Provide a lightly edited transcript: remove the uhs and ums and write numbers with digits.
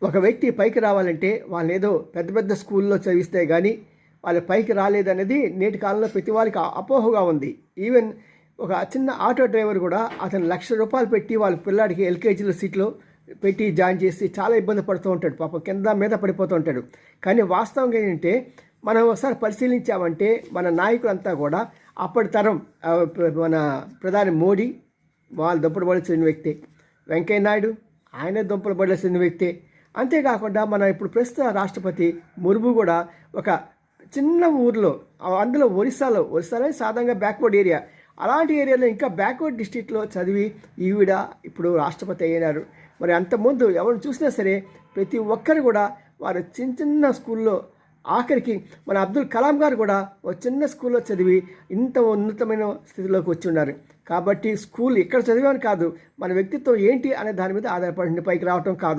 ఒక వ్యక్తి పైకి రావాలంటే వాళ్ళని ఏదో పెద్ద పెద్ద స్కూల్లో చదివిస్తే కానీ వాళ్ళ పైకి రాలేదనేది నేటి కాలంలో ప్రతి వాళ్ళకి అపోహగా ఉంది. ఈవెన్ ఒక చిన్న ఆటో డ్రైవర్ కూడా అతను ₹1,00,000 పెట్టి వాళ్ళ పిల్లాడికి ఎల్కేజీలో సీట్లో పెట్టి జాయిన్ చేసి చాలా ఇబ్బంది పడుతూ ఉంటాడు. పాపం కింద మీద పడిపోతూ ఉంటాడు. కానీ వాస్తవంగా ఏంటంటే మనం ఒకసారి పరిశీలించామంటే మన నాయకులంతా కూడా అప్పటి తరం మన ప్రధాని మోడీ వాళ్ళు దుంపలు పడాల్సిన వ్యక్తి, వెంకయ్య నాయుడు ఆయన దుంపలు పడాల్సిన వ్యక్తి. అంతేకాకుండా మన ఇప్పుడు ప్రస్తుత రాష్ట్రపతి ముర్ము కూడా ఒక చిన్న ఊర్లో, అందులో ఒరిస్సాలో సాధారణంగా బ్యాక్వర్డ్ ఏరియా, అలాంటి ఏరియాలో ఇంకా బ్యాక్వర్డ్ డిస్ట్రిక్ట్లో చదివి ఈవిడ ఇప్పుడు రాష్ట్రపతి అయినారు. మరి అంతకుముందు ఎవరు చూసినా సరే ప్రతి ఒక్కరు కూడా వారు చిన్న చిన్న స్కూల్లో, ఆఖరికి మన అబ్దుల్ కలాం గారు కూడా ఒక చిన్న స్కూల్లో చదివి ఇంత ఉన్నతమైన స్థితిలోకి వచ్చి ఉన్నారు. కాబట్టి స్కూల్ ఇక్కడ చదివాను కాదు, మన వ్యక్తిత్వం ఏంటి అనే దాని మీద ఆధారపడి పైకి రావటం కాదు.